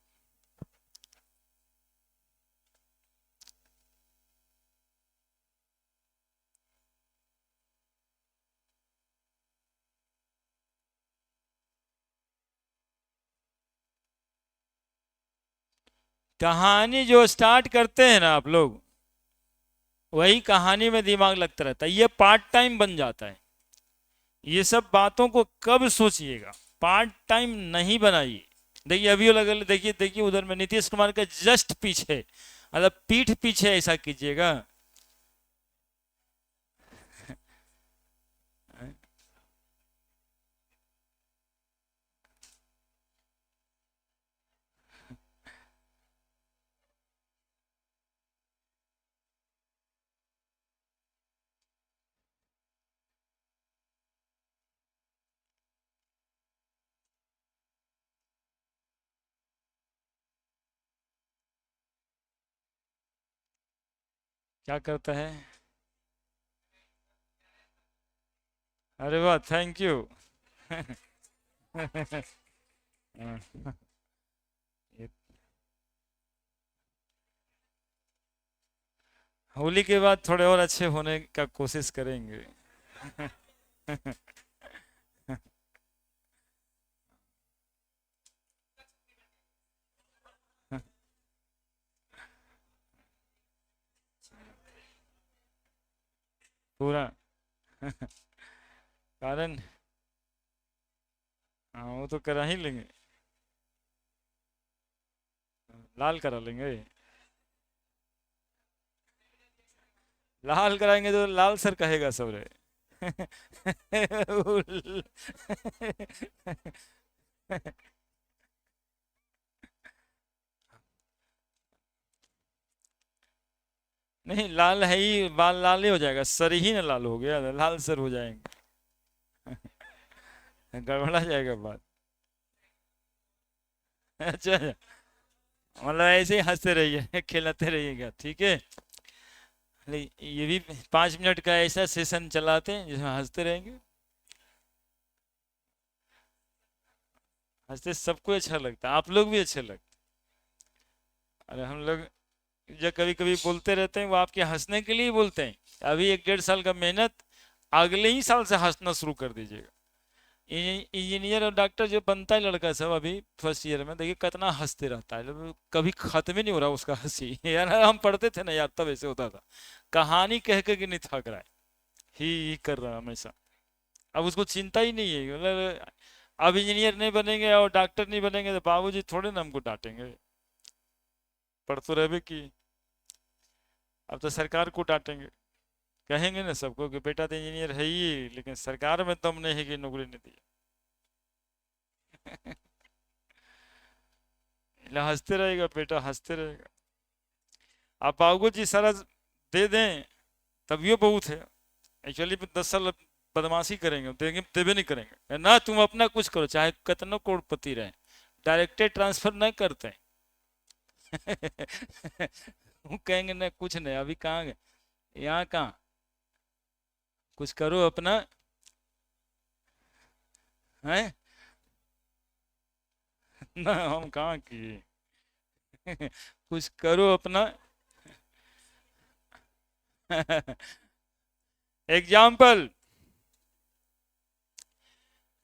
कहानी जो स्टार्ट करते हैं ना आप लोग, वही कहानी में दिमाग लगता रहता है, ये पार्ट टाइम बन जाता है। ये सब बातों को कब सोचिएगा, पार्ट टाइम नहीं बनाइए। देखिए अभी लगा, देखिए देखिए उधर में नीतीश कुमार का जस्ट पीछे, मतलब पीठ पीछे ऐसा कीजिएगा। क्या करता है, अरे वाह थैंक यू। होली के बाद थोड़े और अच्छे होने का कोशिश करेंगे। पूरा कारण, हाँ वो तो करा ही लेंगे, लाल करा लेंगे। लाल कराएंगे तो लाल सर कहेगा सब रे। नहीं लाल है ही, बाल लाल ही हो जाएगा, सर ही ना लाल हो गया, लाल सर हो जाएंगे। गड़बड़ा जाएगा बात। अच्छा अच्छा। मतलब ऐसे ही हंसते रहिए, खिलाते रहिएगा, ठीक है। ये भी 5 मिनट का ऐसा सेशन चलाते हैं जिसमें हंसते रहेंगे। हंसते सबको अच्छा लगता है, आप लोग भी अच्छे लगते। अरे हम लोग जो कभी कभी बोलते रहते हैं वो आपके हंसने के लिए ही बोलते हैं। अभी 1 डेढ़ साल का मेहनत, अगले ही साल से हंसना शुरू कर दीजिएगा। इंजीनियर और डॉक्टर जो बनता है लड़का सब अभी फर्स्ट ईयर में, देखिए कितना हंसते रहता है, कभी खत्म ही नहीं हो रहा उसका हंसी। यार हम पढ़ते थे ना यार, तब ऐसे होता था, कहानी कह के नहीं थक रहा है, ही कर रहा है हमेशा। अब उसको चिंता ही नहीं है, मतलब अब इंजीनियर नहीं बनेंगे और डॉक्टर नहीं बनेंगे तो बाबूजी थोड़े ना हमको डांटेंगे, पढ़ तो रहे की। अब तो सरकार को डांटेंगे, कहेंगे ना सबको कि बेटा तो इंजीनियर है ही लेकिन सरकार में दम नहीं है कि नौकरी नहीं दी। हंसते रहेगा बेटा, हंसते रहेगा। आप बाबूजी सारा दे दें तब ये बहुत है। एक्चुअली 10 साल बदमाशी करेंगे, देंगे देवे नहीं करेंगे ना, तुम अपना कुछ करो चाहे कितना करोड़पति रहे, डायरेक्टेड ट्रांसफर नहीं करते। वो कहेंगे ना कुछ नहीं, अभी कहाँ गए, यहाँ कहाँ, कुछ करो अपना है। ना हम कहाँ किए। कुछ करो अपना। एग्जाम्पल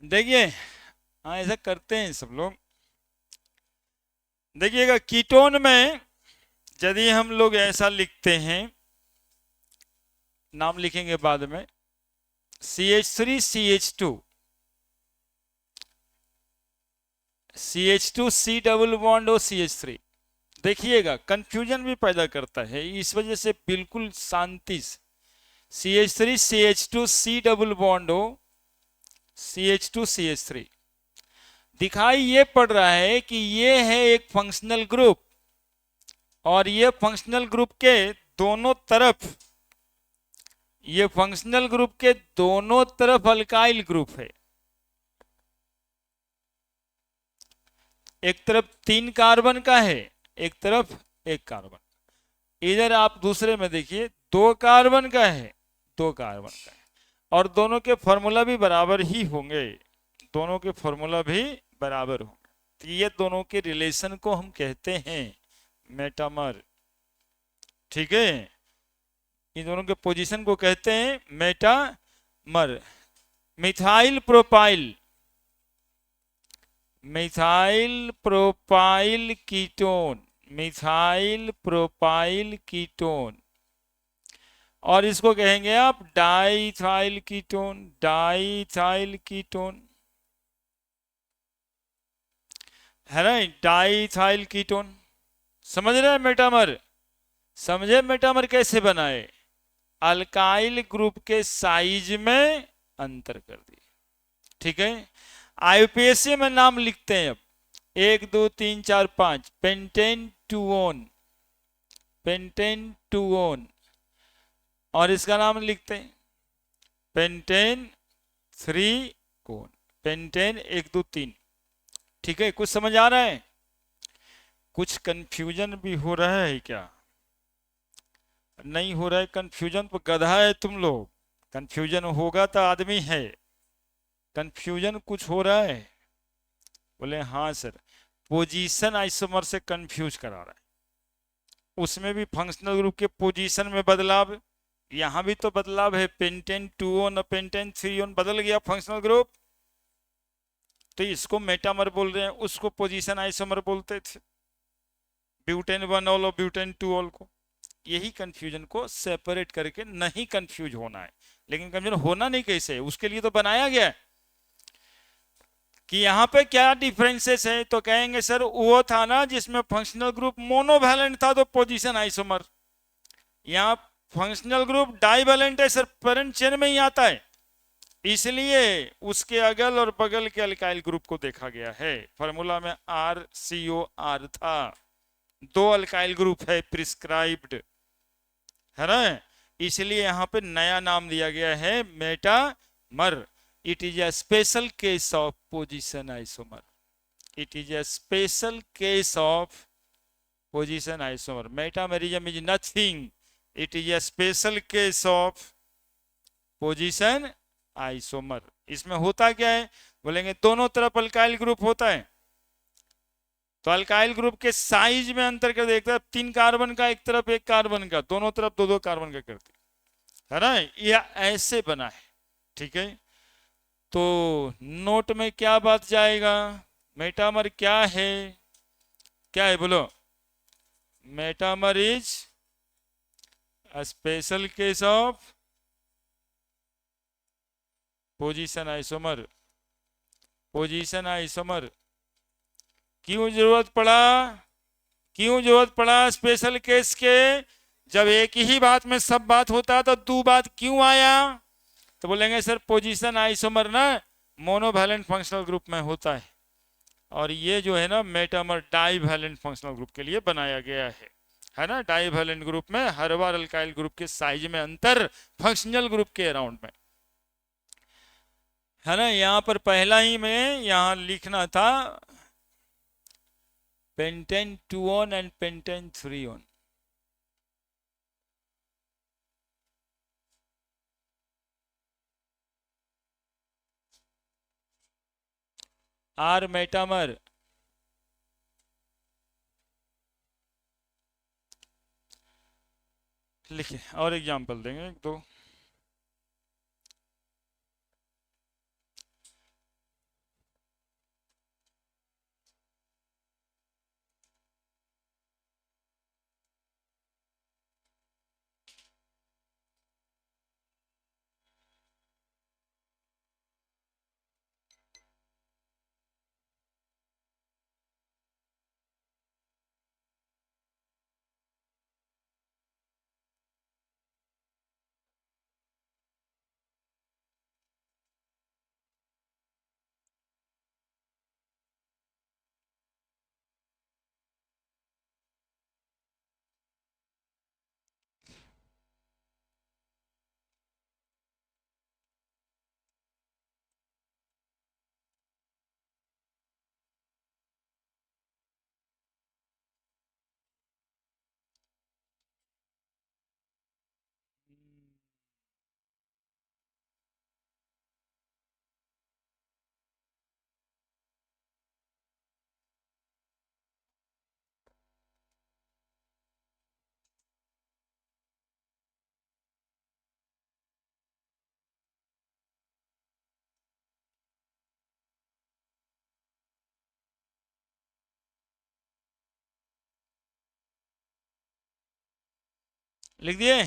देखिए, हाँ ऐसा करते हैं सब लोग। देखिएगा कीटोन में यदि हम लोग ऐसा लिखते हैं, नाम लिखेंगे बाद में, CH3 CH2, CH2 C double bond और CH3, देखिएगा कंफ्यूजन भी पैदा करता है, इस वजह से बिल्कुल शांति से CH3 CH2 C double bond हो CH2 CH3, दिखाई ये पड़ रहा है कि ये है एक फंक्शनल ग्रुप और ये फंक्शनल ग्रुप के दोनों तरफ, ये फंक्शनल ग्रुप के दोनों तरफ अल्काइल ग्रुप है। एक तरफ 3 कार्बन का है, एक तरफ 1 कार्बन। इधर आप दूसरे में देखिए 2 कार्बन का है, 2 कार्बन का है, और दोनों के फॉर्मूला भी बराबर ही होंगे, दोनों के फॉर्मूला भी बराबर होंगे। तो ये दोनों के रिलेशन को हम कहते हैं मेटामर, ठीक है, इन दोनों के पोजीशन को कहते हैं metamer. Methyl propyl, methyl propyl ketone, methyl propyl ketone, और इसको कहेंगे आप डाइथाइल कीटोन, डाइथाइल कीटोन है ना, डाइथाइल कीटोन। समझ रहे हैं मेटामर, समझे मेटामर कैसे बनाए, अल्काइल ग्रुप के साइज में अंतर कर दिए, ठीक है। आईयूपीएसी में नाम लिखते हैं अब 1 2 3 4 5, पेंटेन टूओन, पेंटेन टूओन, और इसका नाम लिखते हैं पेंटेन 3 कोन, पेंटेन 1 2 3, ठीक है। कुछ समझ आ रहा है, कुछ कंफ्यूजन भी हो रहा है क्या, नहीं हो रहा है कंफ्यूजन तो गधा है तुम लोग, कंफ्यूजन होगा तो आदमी है, कंफ्यूजन कुछ हो रहा है, बोले हाँ सर, पोजीशन आइसोमर से कंफ्यूज करा रहा है, उसमें भी फंक्शनल ग्रुप के पोजीशन में बदलाव, यहां भी तो बदलाव है, पेंटेन 2 ऑन और पेंटेन 3 ऑन बदल गया फंक्शनल ग्रुप, तो इसको मेटामर बोल रहे हैं, उसको पोजीशन आइसोमर बोलते थे, ब्यूटेन 1 ऑल और ब्यूटेन 2 ऑल को। यही कंफ्यूजन को सेपरेट करके नहीं कंफ्यूज होना है, लेकिन कंफ्यूजन होना नहीं कैसे है, उसके लिए तो बनाया गया है कि यहाँ पे क्या डिफरेंसेस है, तो कहेंगे सर वो था ना जिसमें फंक्शनल ग्रुप मोनोवैलेंट था तो पोजीशन आइसोमर, यहाँ फंक्शनल ग्रुप डाइवैलेंट है सर, पेरेंट चेन में ही आता है, इसलिए उसके अगल और बगल के अल्काइल ग्रुप को देखा गया है। फार्मूला में RCOR था, 2 अल्काइल ग्रुप है प्रिस्क्राइब्ड, है ना, इसलिए यहां पे नया नाम दिया गया है metamer. It is a special case of position isomer, it is a special case of position isomer, metamerism is nothing, it is a special case of position isomer। इसमें होता क्या है, बोलेंगे दोनों तरफ अल्काइल ग्रुप होता है, तो अल्काइल ग्रुप के साइज में अंतर कर दे, एक तरफ 3 कार्बन का, एक तरफ 1 कार्बन का, दोनों तरफ 2 2 कार्बन का करते, है ना, ये ऐसे बना है, ठीक है। तो नोट में क्या बात जाएगा, मेटामर क्या है, क्या है बोलो, metamer is a special case of position isomer, position isomer. क्यों जरूरत पड़ा, क्यों जरूरत पड़ा स्पेशल केस के? जब एक ही बात में सब बात होता तो दो बात क्यों आया? तो बोलेंगे सर पोजीशन आइसोमर ना मोनोवैलेंट फंक्शनल ग्रुप में होता है, और ये जो है ना मेटामर डाईवैलेंट फंक्शनल ग्रुप के लिए बनाया गया है ना। डाईवैलेंट ग्रुप में हर बार अल्काइल ग्रुप के साइज में अंतर फंक्शनल ग्रुप के अराउंड में, है ना। यहाँ पर पहला ही में यहाँ लिखना था pentane 2 one and pentane 3 one. Are metamer, लिखे और एग्जांपल देंगे एक दो। लिख दिए?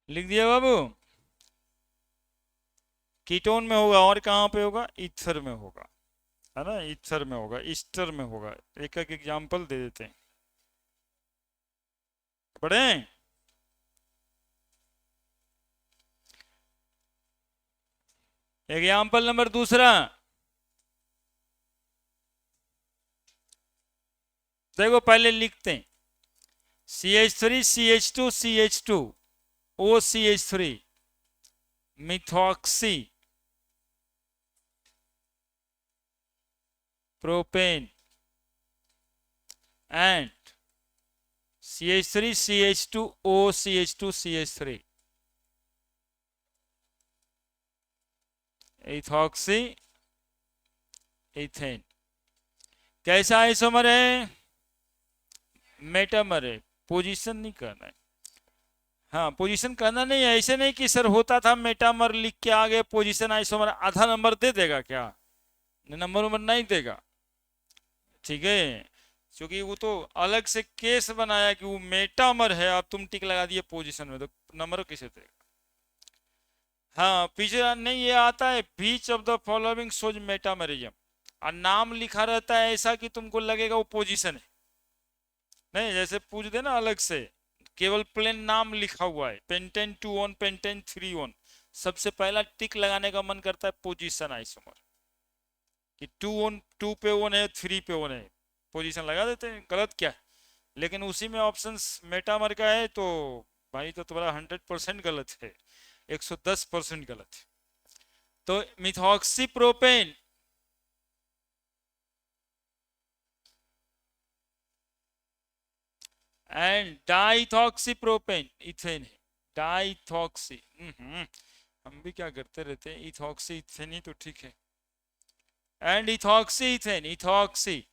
लिख दिया बाबू? कीटोन में होगा और कहाँ पे होगा? ईथर में होगा, है ना, ईथर में होगा, ईस्टर में होगा। एक एक एग्जाम्पल दे देते हैं, पढ़े। एग्जाम्पल नंबर दूसरा, देखो पहले लिखते हैं CH3 CH2 CH2 OCH3 methoxy propane and CH3 CH2 OCH2 CH3 ethoxy ethane. कैसा आइसोमर है? मेटामर है। पोजीशन नहीं करना है, हाँ पोजीशन करना नहीं है। ऐसे नहीं कि सर होता था मेटामर लिख के आगे पोजीशन आइसोमर, आधा नंबर दे देगा क्या? नंबर नंबर नहीं देगा, ठीक है। क्योंकि वो तो अलग से केस बनाया कि वो मेटामर है, अब तुम टिक लगा दिए पोजीशन में, तो नंबर किसे देगा? हाँ पीछे नहीं, ये आता है which of the following shows metamerism, और नाम लिखा रहता है ऐसा कि तुमको लगेगा वो पोजीशन है। नहीं जैसे पूछ देना अलग से, केवल प्लेन नाम लिखा हुआ है, पेंटेन 2 ऑन पेंटेन 3 ऑन, सबसे पहला टिक लगाने का मन करता है पोजीशन आइसोमर, कि 2 ऑन 2 पे ऑन है 3 पे ऑन है, पोजीशन लगा देते हैं। गलत क्या है? लेकिन उसी में ऑप्शन मेटामर का है, तो भाई तो तुम्हारा 100% गलत है, 110% गलत है। तो methoxy propane, and diethoxy propane, ethane है, डाइथॉक्सी। हम भी क्या करते रहते हैं, इथॉक्सी इथेन ही तो ठीक है। And ethoxy ethane, ethoxy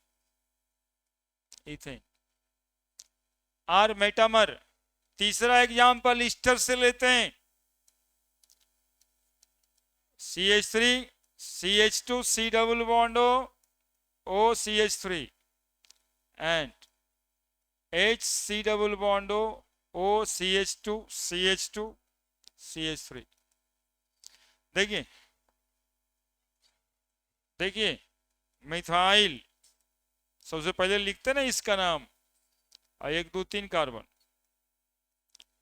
ethane are metamer. तीसरा एग्जाम्पल ईस्टर से लेते हैं, CH3 CH2 C double bond O CH3 and HC double bond O CH2 CH2 CH3। देखिए देखिए, मिथाइल सबसे पहले लिखते ना इसका नाम, 1 2 3 कार्बन,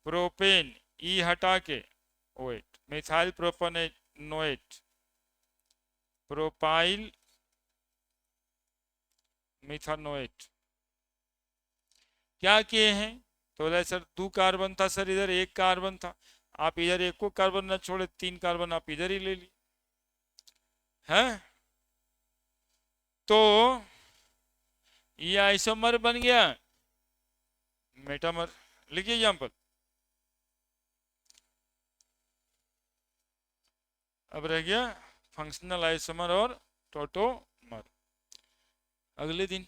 प्रोपेन ई हटा के OH, मिथाइल प्रोपेनोएट, प्रोपाइल मिथानोएट। क्या किए हैं, तो बोला सर 2 कार्बन था सर, इधर 1 कार्बन था, आप इधर 1 को कार्बन ना छोड़े, 3 कार्बन आप इधर ही ले ली है, तो ये आइसोमर बन गया मेटामर। लिखिए एग्जाम्पल। अब रह गया फंक्शनल आइसोमर और टोटोमर। अगले दिन